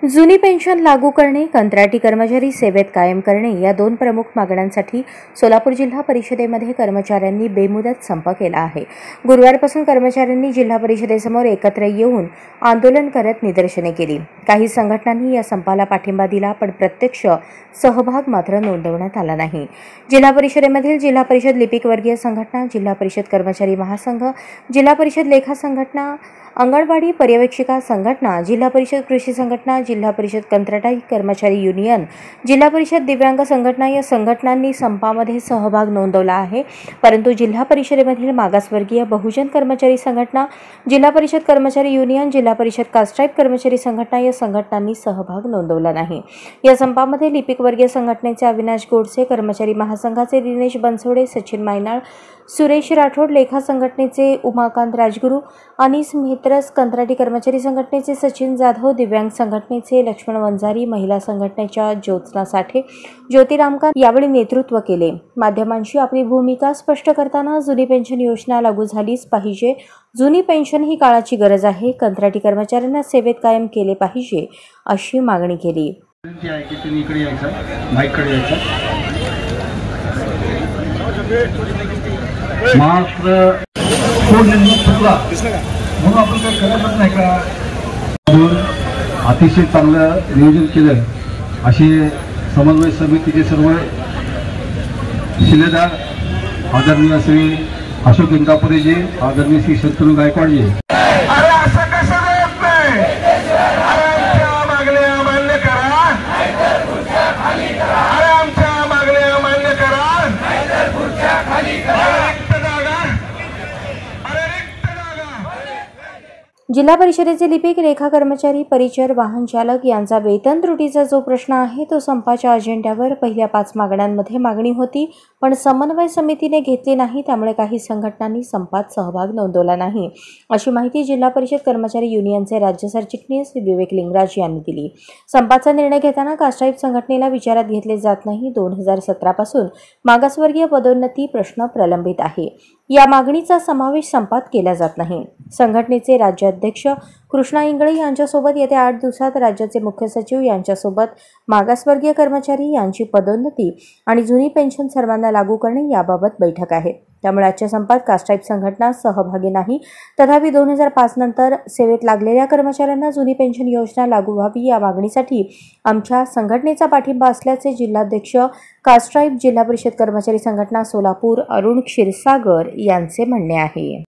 जुनी पेन्शन लागू करणे, कंत्राटी कर्मचारी सेवेत कायम करणे या दोन प्रमुख मागण्यांसाठी सोलापूर जिल्हा परिषदेमध्ये कर्मचाऱ्यांनी बेमुदत संप केला आहे। गुरुवारपासून कर्मचाऱ्यांनी जिल्हा परिषदेसमोर एकत्र येऊन आंदोलन करत निदर्शने केली। काही संघटनांनी या संपाला पाठिंबा दिला, पण प्रत्यक्ष सहभाग मात्र नोंदवण्यात आला नाही। जिल्हा परिषदेमधील जिल्हा परिषद लिपिक वर्गीय संघटना, जिल्हा परिषद कर्मचारी महासंघ, जिल्हा परिषद लेखा संघटना, अंगणवाडी पर्यवेक्षिका संघटना, जिल्हा परिषद कृषी संघटना, जिल्हा परिषद कंत्राटी कर्मचारी युनियन, जिल्हा परिषद दिव्यांग संघटना या संघटनांनी संपामध्ये सहभाग नोंदवला आहे। परंतु जिल्हा परिषदेमधील मागासवर्गीय बहुजन कर्मचारी संघटना, जिल्हा परिषद कर्मचारी युनियन, जिल्हा परिषद कास्टटाईप कर्मचारी संघटना या संघटनांनी सहभाग नोंदवला नाही। या संपामध्ये लिपिक वर्गीय संघटनेचे अविनाश गोडसे, कर्मचारी महासंघाचे दिनेश बनसोडे, सचिन मायनाळ, सुरेश राठोड, लेखा संघटनेचे उमाकांत राजगुरू, अनिस मित्रस, कंत्राटी कर्मचारी संघटनेचे सचिन जाधव, दिव्यांग संघटनेचे लक्ष्मण वंजारी, महिला संघटनेच्या ज्योत्स्ना साठे, ज्योती रामकांत यावेळी नेतृत्व केले। माध्यमांशी आपली भूमिका स्पष्ट करताना जुनी पेन्शन योजना लागू झालीच पाहिजे, जुनी पेन्शन ही काळाची गरज आहे, कंत्राटी कर्मचाऱ्यांना सेवेत कायम केले पाहिजे अशी मागणी केली। मात्र म्हणून आपण काय करायचं नाही का? अतिशय चांगलं नियोजन केलं असे समन्वय समितीचे सर्व शिलेदार आदरणीय श्री अशोक इंदापुरेजी, आदरणीय श्री शंतनू गायकवाडजी। जिल्हा परिषदेचे लिपिक, लेखा कर्मचारी, परिचर, वाहन चालक यांचा वेतन त्रुटीचा जो प्रश्न आहे तो संपाच्या अजेंड्यावर पहिल्या 5 मागण्यांमध्ये मागणी होती, पण समन्वय समितीने घेतली नाही। त्यामुळे काही संघटनांनी संपात सहभाग नोंदवला नाही, अशी माहिती जिल्हा परिषद कर्मचारी युनियनचे राज्य सरचिटणीस विवेक लिंगराज यांनी दिली। संपाचा निर्णय घेताना कास्टटाईप संघटनेला विचारात घेतले जात नाही। 2017 पासून मागासवर्गीय पदोन्नती प्रश्न प्रलंबित आहे, या मागणीचा समावेश संपात केला जात नाही। संघटनेचे राज्याध्यक्ष कृष्णा इंगळे यांच्यासोबत येत्या 8 दिवसात राज्याचे मुख्य सचिव यांच्यासोबत मागासवर्गीय कर्मचारी यांची पदोन्नती आणि जुनी पेन्शन सर्वांना लागू करणे याबाबत बैठक आहे। त्यामुळे आजच्या संपात कास्टटाईप संघटना सहभागी नाही। तथापि 2005 नंतर सेवेत लागलेल्या कर्मचाऱ्यांना जुनी पेन्शन योजना लागू व्हावी या मागणीसाठी आमच्या संघटनेचा पाठिंबा असल्याचे जिल्हाध्यक्ष कास्टटाईप जिल्हा परिषद कर्मचारी संघटना सोलापूर अरुण क्षीरसागर यांचे म्हणणे आहे।